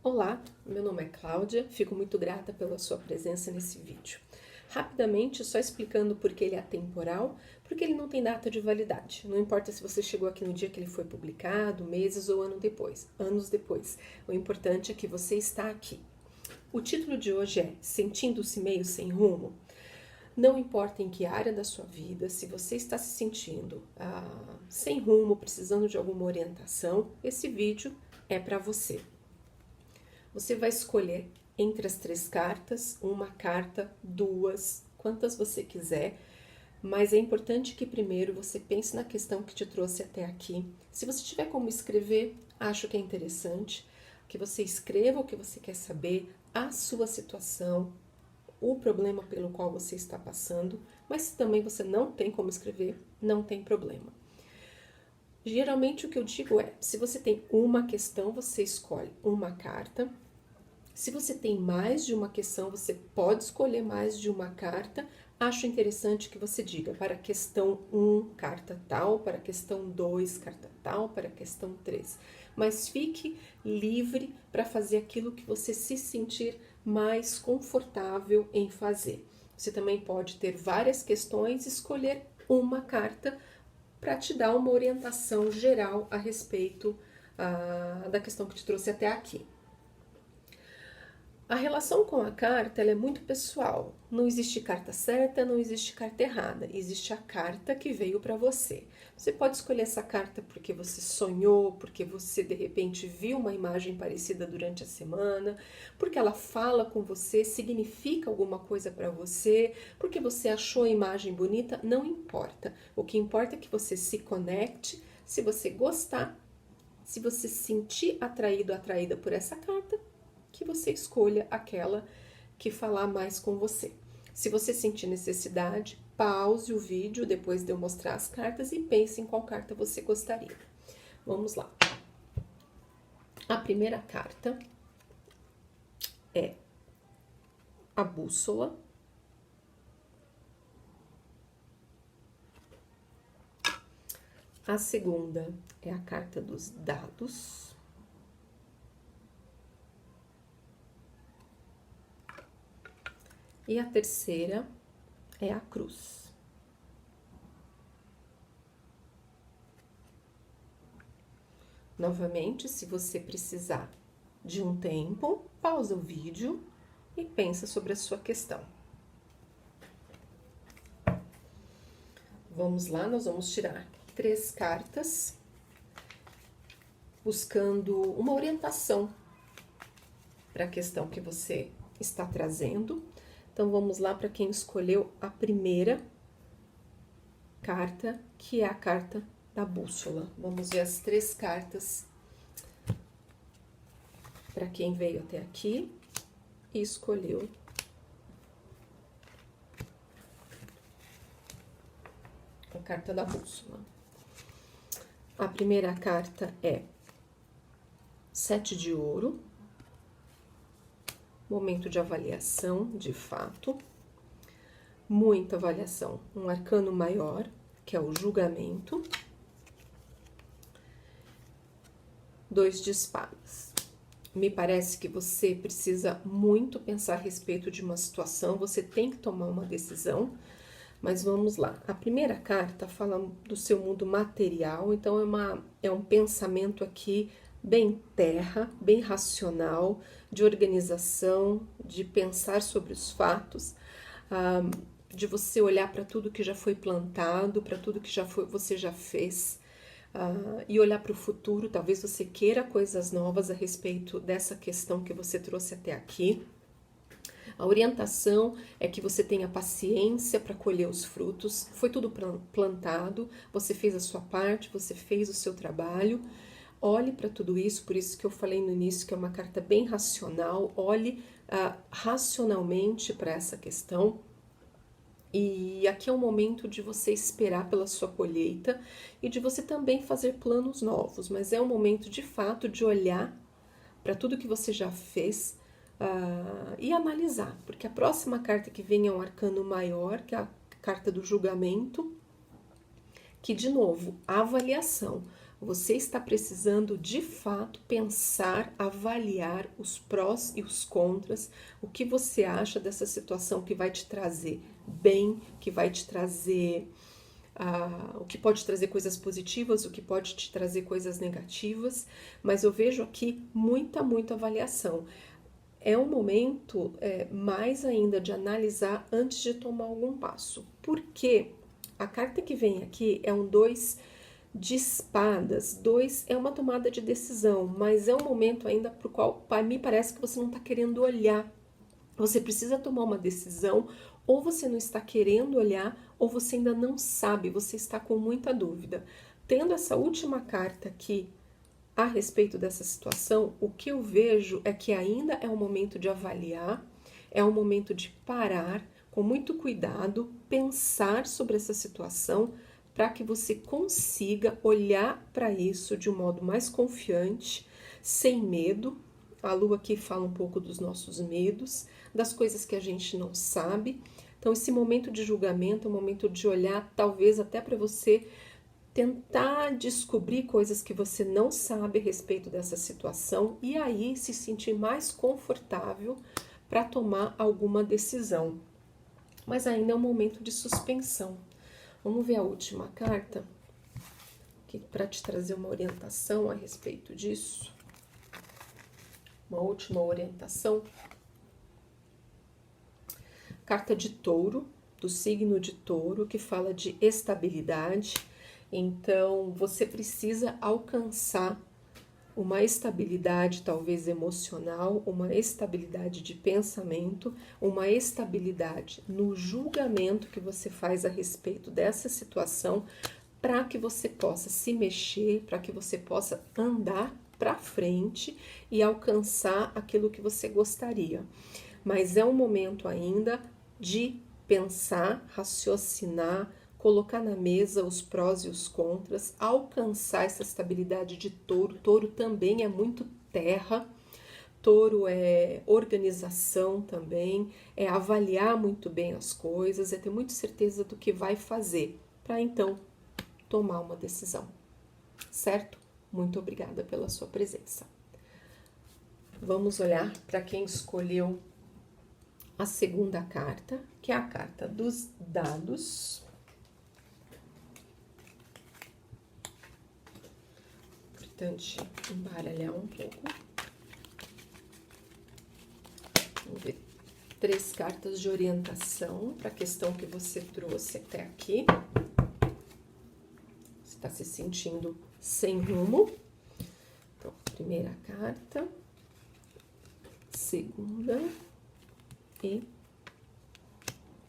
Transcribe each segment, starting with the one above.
Olá, meu nome é Cláudia, fico muito grata pela sua presença nesse vídeo. Rapidamente, só explicando por que ele é atemporal, porque ele não tem data de validade. Não importa se você chegou aqui no dia que ele foi publicado, meses ou anos depois. O importante é que você está aqui. O título de hoje é Sentindo-se meio sem rumo? Não importa em que área da sua vida, se você está se sentindo sem rumo, precisando de alguma orientação, esse vídeo é para você. Você vai escolher entre as 3 cartas, uma carta, 2, quantas você quiser, mas é importante que primeiro você pense na questão que te trouxe até aqui. Se você tiver como escrever, acho que é interessante que você escreva o que você quer saber, a sua situação, o problema pelo qual você está passando, mas se também você não tem como escrever, não tem problema. Geralmente o que eu digo é, se você tem uma questão, você escolhe uma carta. Se você tem mais de uma questão, você pode escolher mais de uma carta. Acho interessante que você diga para a questão 1, carta tal, para a questão 2, carta tal, para a questão 3. Mas fique livre para fazer aquilo que você se sentir mais confortável em fazer. Você também pode ter várias questões e escolher uma carta para te dar uma orientação geral a respeito da questão que te trouxe até aqui. A relação com a carta ela é muito pessoal. Não existe carta certa, não existe carta errada. Existe a carta que veio para você. Você pode escolher essa carta porque você sonhou, porque você de repente viu uma imagem parecida durante a semana, porque ela fala com você, significa alguma coisa para você, porque você achou a imagem bonita, não importa. O que importa é que você se conecte, se você gostar, se você se sentir atraído, atraída por essa carta, que você escolha aquela que falar mais com você. Se você sentir necessidade, pause o vídeo depois de eu mostrar as cartas e pense em qual carta você gostaria. Vamos lá. A primeira carta é a bússola. A segunda é a carta dos dados. E a terceira é a cruz. Novamente, se você precisar de um tempo, pausa o vídeo e pensa sobre a sua questão. Vamos lá, nós vamos tirar 3 cartas, buscando uma orientação para a questão que você está trazendo. Então, vamos lá para quem escolheu a primeira carta, que é a carta da bússola. Vamos ver as 3 cartas para quem veio até aqui e escolheu a carta da bússola. A primeira carta é 7 de ouro. Momento de avaliação, de fato, muita avaliação. Um arcano maior, que é o julgamento. 2 de espadas. Me parece que você precisa muito pensar a respeito de uma situação, você tem que tomar uma decisão, mas vamos lá. A primeira carta fala do seu mundo material, então é um pensamento aqui bem terra, bem racional, de organização, de pensar sobre os fatos, de você olhar para tudo que já foi plantado, para tudo que você já fez, e olhar para o futuro. Talvez você queira coisas novas a respeito dessa questão que você trouxe até aqui. A orientação é que você tenha paciência para colher os frutos. Foi tudo plantado, você fez a sua parte, você fez o seu trabalho. Olhe para tudo isso, por isso que eu falei no início que é uma carta bem racional. Olhe racionalmente para essa questão. E aqui é o momento de você esperar pela sua colheita e de você também fazer planos novos. Mas é o momento, de fato, de olhar para tudo que você já fez e analisar. Porque a próxima carta que vem é um arcano maior, que é a carta do julgamento, que, de novo, avaliação. Você está precisando, de fato, pensar, avaliar os prós e os contras, o que você acha dessa situação que vai te trazer bem, que vai te trazer, o que pode trazer coisas positivas, o que pode te trazer coisas negativas, mas eu vejo aqui muita avaliação. É um momento mais ainda de analisar antes de tomar algum passo. Porque a carta que vem aqui é um 2 de espadas. 2 é uma tomada de decisão, mas é um momento ainda para o qual me parece que você não está querendo olhar. Você precisa tomar uma decisão, ou você não está querendo olhar, ou você ainda não sabe, você está com muita dúvida. Tendo essa última carta aqui a respeito dessa situação, o que eu vejo é que ainda é um momento de avaliar, é um momento de parar, com muito cuidado, pensar sobre essa situação, para que você consiga olhar para isso de um modo mais confiante, sem medo. A lua aqui fala um pouco dos nossos medos, das coisas que a gente não sabe. Então, esse momento de julgamento é um momento de olhar, talvez até para você tentar descobrir coisas que você não sabe a respeito dessa situação e aí se sentir mais confortável para tomar alguma decisão. Mas ainda é um momento de suspensão. Vamos ver a última carta, para te trazer uma orientação a respeito disso. Uma última orientação. Carta de Touro, do signo de Touro, que fala de estabilidade. Então, você precisa alcançar uma estabilidade, talvez emocional, uma estabilidade de pensamento, uma estabilidade no julgamento que você faz a respeito dessa situação, para que você possa se mexer, para que você possa andar para frente e alcançar aquilo que você gostaria. Mas é um momento ainda de pensar, raciocinar, colocar na mesa os prós e os contras, alcançar essa estabilidade de Touro. Touro também é muito terra, Touro é organização também, é avaliar muito bem as coisas, é ter muita certeza do que vai fazer, para então tomar uma decisão, certo? Muito obrigada pela sua presença. Vamos olhar para quem escolheu a segunda carta, que é a carta dos dados. Importante embaralhar um pouco. Vamos ver 3 cartas de orientação para a questão que você trouxe até aqui. Você está se sentindo sem rumo. Então, primeira carta, segunda e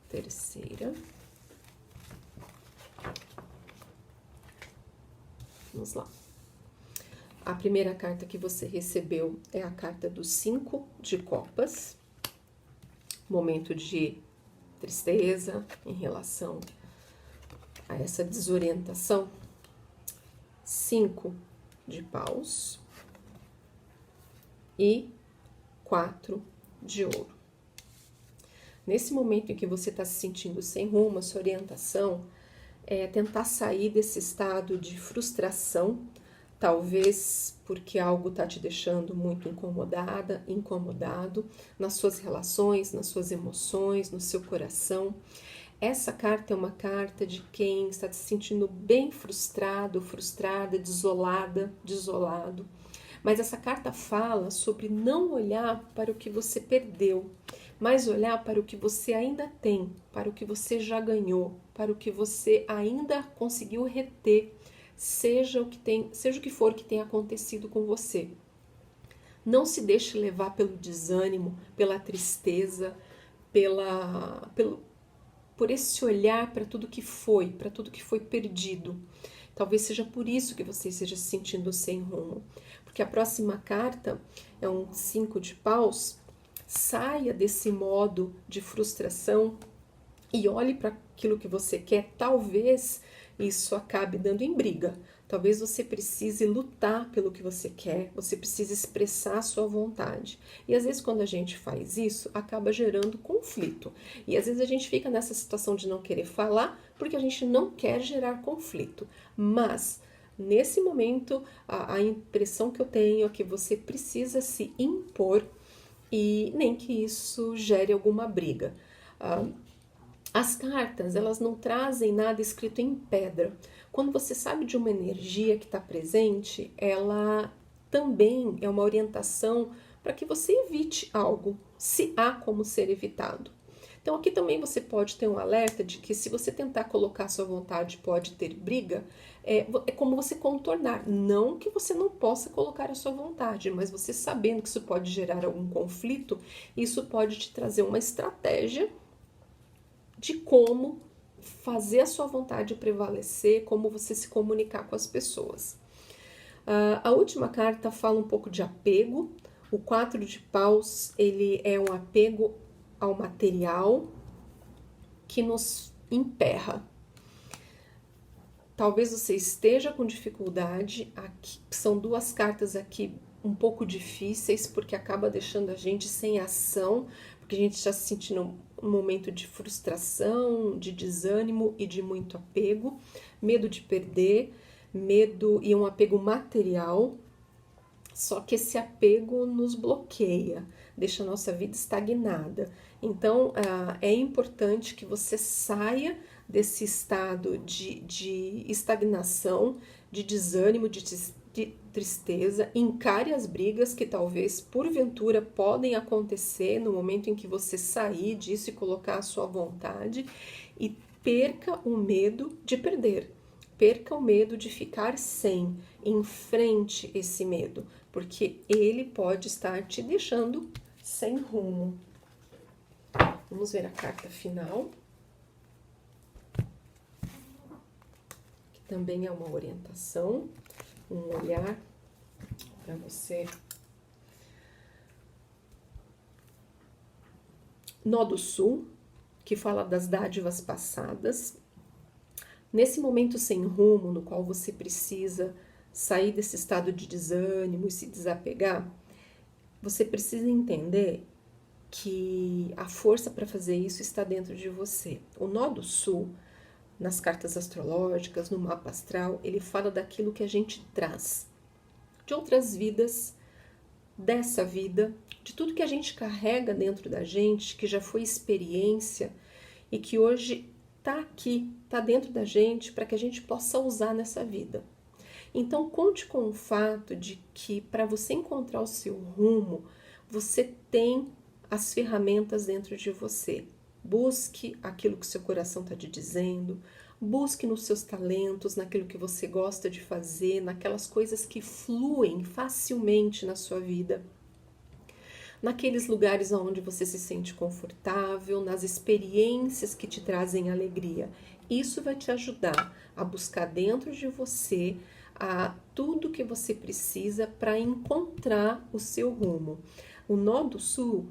terceira. Vamos lá. A primeira carta que você recebeu é a carta dos 5 de copas. Momento de tristeza em relação a essa desorientação. 5 de paus e 4 de ouro. Nesse momento em que você está se sentindo sem rumo, a sua orientação é tentar sair desse estado de frustração, talvez porque algo está te deixando muito incomodado nas suas relações, nas suas emoções, no seu coração. Essa carta é uma carta de quem está se sentindo bem frustrado, frustrada, desolado. Mas essa carta fala sobre não olhar para o que você perdeu, mas olhar para o que você ainda tem, para o que você já ganhou, para o que você ainda conseguiu reter, seja o que for que tenha acontecido com você. Não se deixe levar pelo desânimo, pela tristeza, por esse olhar para tudo que foi perdido. Talvez seja por isso que você esteja se sentindo sem rumo. Porque a próxima carta é um 5 de paus. Saia desse modo de frustração e olhe para aquilo que você quer. Talvez isso acabe dando em briga. Talvez você precise lutar pelo que você quer, você precise expressar a sua vontade. E às vezes quando a gente faz isso, acaba gerando conflito. E às vezes a gente fica nessa situação de não querer falar, porque a gente não quer gerar conflito. Mas Nesse momento, a impressão que eu tenho é que você precisa se impor e nem que isso gere alguma briga. As cartas, elas não trazem nada escrito em pedra. Quando você sabe de uma energia que está presente, ela também é uma orientação para que você evite algo, se há como ser evitado. Então aqui também você pode ter um alerta de que se você tentar colocar a sua vontade pode ter briga, é como você contornar. Não que você não possa colocar a sua vontade, mas você sabendo que isso pode gerar algum conflito, isso pode te trazer uma estratégia de como fazer a sua vontade prevalecer, como você se comunicar com as pessoas. A última carta fala um pouco de apego. O 4 de paus, ele é um apego ao material que nos emperra. Talvez você esteja com dificuldade. Aqui, são duas cartas aqui um pouco difíceis, porque acaba deixando a gente sem ação, porque a gente está se sentindo um momento de frustração, de desânimo e de muito apego, medo de perder, medo e um apego material. Só que esse apego nos bloqueia, deixa a nossa vida estagnada. Então, é importante que você saia desse estado de estagnação, de desânimo, de tristeza, encare as brigas que talvez, porventura, podem acontecer no momento em que você sair disso e colocar a sua vontade, e perca o medo de perder. Perca o medo de ficar sem, enfrente esse medo, porque ele pode estar te deixando sem rumo. Vamos ver a carta final, que também é uma orientação, um olhar para você. Nó do Sul, que fala das dádivas passadas. Nesse momento sem rumo, no qual você precisa sair desse estado de desânimo e se desapegar, você precisa entender que a força para fazer isso está dentro de você. O Nó do Sul, nas cartas astrológicas, no mapa astral, ele fala daquilo que a gente traz, de outras vidas, dessa vida, de tudo que a gente carrega dentro da gente, que já foi experiência e que hoje está aqui, está dentro da gente para que a gente possa usar nessa vida. Então, conte com o fato de que para você encontrar o seu rumo, você tem as ferramentas dentro de você. Busque aquilo que seu coração está te dizendo, busque nos seus talentos, naquilo que você gosta de fazer, naquelas coisas que fluem facilmente na sua vida, naqueles lugares onde você se sente confortável, nas experiências que te trazem alegria. Isso vai te ajudar a buscar dentro de você tudo que você precisa para encontrar o seu rumo. O Nó do Sul,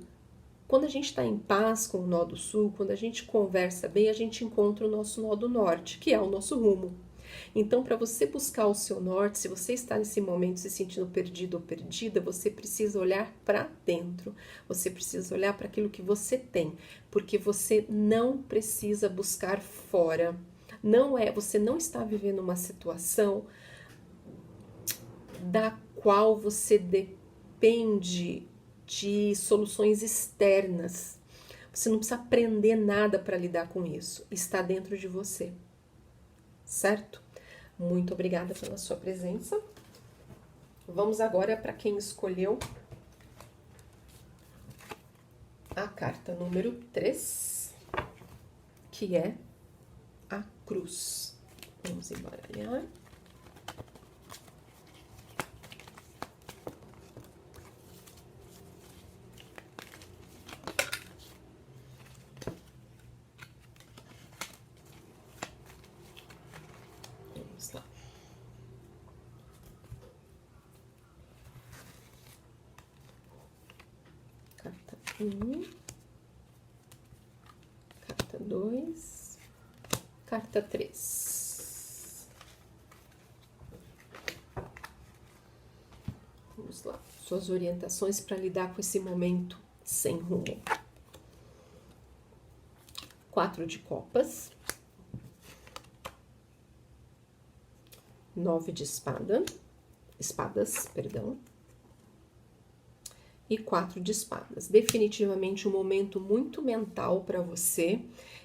quando a gente está em paz com o Nó do Sul, quando a gente conversa bem, a gente encontra o nosso Nó do Norte, que é o nosso rumo. Então, para você buscar o seu norte, se você está nesse momento se sentindo perdido ou perdida, você precisa olhar para dentro. Você precisa olhar para aquilo que você tem, porque você não precisa buscar fora. Você não está vivendo uma situação da qual você depende de soluções externas. Você não precisa aprender nada para lidar com isso. Está dentro de você. Certo? Muito obrigada pela sua presença. Vamos agora para quem escolheu a carta número 3, que é a cruz. Vamos embaralhar. Vamos lá. Carta 1, carta 2, carta 3. Vamos lá. Suas orientações para lidar com esse momento sem rumo. 4 de copas. 9 de espadas, perdão. E 4 de espadas. Definitivamente um momento muito mental para você.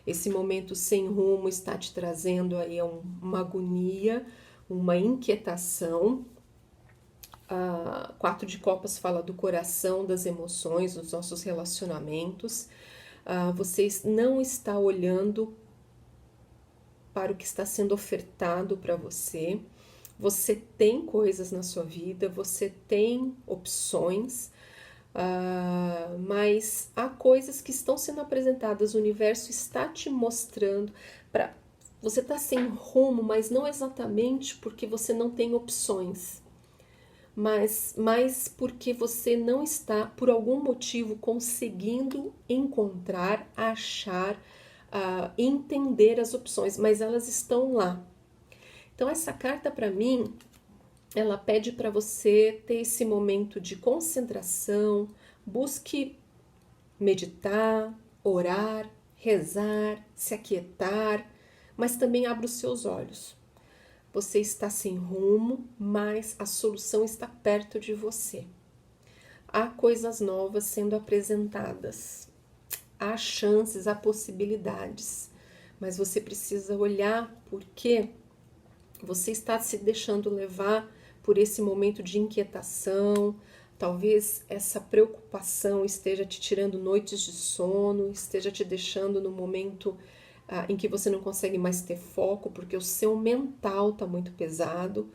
Esse momento sem rumo está te trazendo aí uma agonia, uma inquietação. 4 de copas fala do coração, das emoções, dos nossos relacionamentos. Você não está olhando para o que está sendo ofertado para você. Você tem coisas na sua vida, você tem opções, mas há coisas que estão sendo apresentadas, o universo está te mostrando, você está sem rumo, mas não exatamente porque você não tem opções, mas porque você não está, por algum motivo, conseguindo encontrar, achar, entender as opções, mas elas estão lá. Então essa carta para mim, ela pede para você ter esse momento de concentração, busque meditar, orar, rezar, se aquietar, mas também abra os seus olhos. Você está sem rumo, mas a solução está perto de você. Há coisas novas sendo apresentadas, há chances, há possibilidades, mas você precisa olhar porque você está se deixando levar por esse momento de inquietação, talvez essa preocupação esteja te tirando noites de sono, esteja te deixando no momento em que você não consegue mais ter foco, porque o seu mental está muito pesado,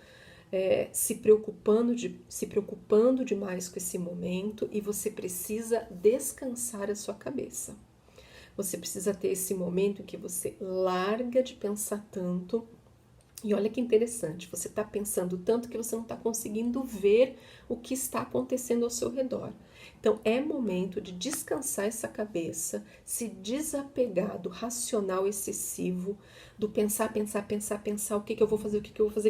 se preocupando demais com esse momento, e você precisa descansar a sua cabeça. Você precisa ter esse momento em que você larga de pensar tanto. E olha que interessante, você está pensando tanto que você não está conseguindo ver o que está acontecendo ao seu redor. Então, é momento de descansar essa cabeça, se desapegar do racional excessivo, do pensar, o que eu vou fazer,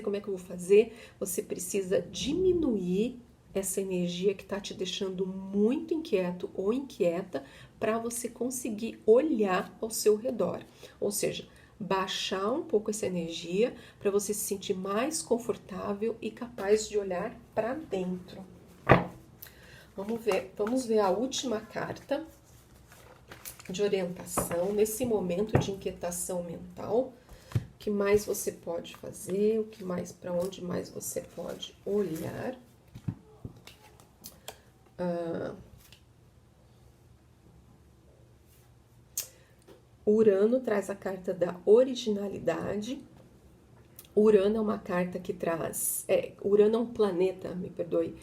como é que eu vou fazer. Você precisa diminuir essa energia que está te deixando muito inquieto ou inquieta para você conseguir olhar ao seu redor. Ou seja, baixar um pouco essa energia para você se sentir mais confortável e capaz de olhar para dentro. Vamos ver a última carta de orientação nesse momento de inquietação mental. O que mais você pode fazer? Para onde mais você pode olhar? Urano traz a carta da originalidade. Urano é uma carta que traz... Urano é um planeta, me perdoe,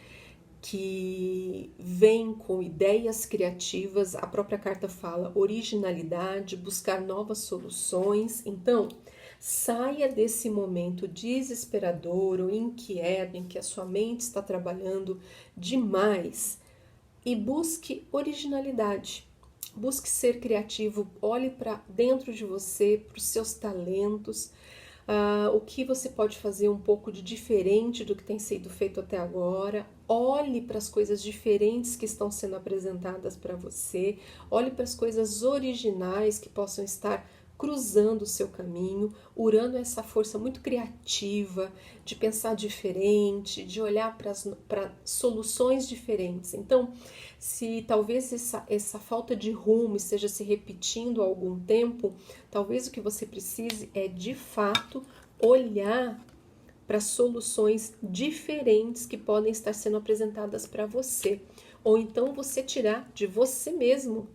que vem com ideias criativas. A própria carta fala originalidade, buscar novas soluções. Então, saia desse momento desesperador ou inquieto, em que a sua mente está trabalhando demais, e busque originalidade. Busque ser criativo, olhe para dentro de você, para os seus talentos, o que você pode fazer um pouco de diferente do que tem sido feito até agora. Olhe para as coisas diferentes que estão sendo apresentadas para você, olhe para as coisas originais que possam estar cruzando o seu caminho. Urano é essa força muito criativa, de pensar diferente, de olhar para soluções diferentes. Então, se talvez essa falta de rumo esteja se repetindo há algum tempo, talvez o que você precise é, de fato, olhar para soluções diferentes que podem estar sendo apresentadas para você. Ou então você tirar de você mesmo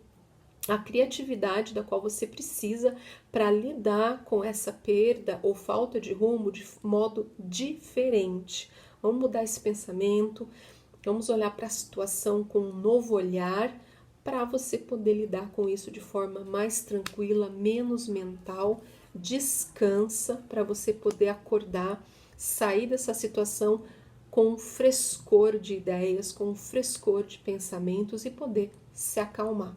a criatividade da qual você precisa para lidar com essa perda ou falta de rumo de modo diferente. Vamos mudar esse pensamento, vamos olhar para a situação com um novo olhar para você poder lidar com isso de forma mais tranquila, menos mental. Descansa para você poder acordar, sair dessa situação com um frescor de ideias, com um frescor de pensamentos e poder se acalmar.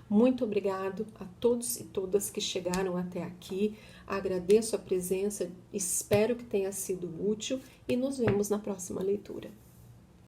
Muito obrigado a todos e todas que chegaram até aqui. Agradeço a presença, espero que tenha sido útil e nos vemos na próxima leitura.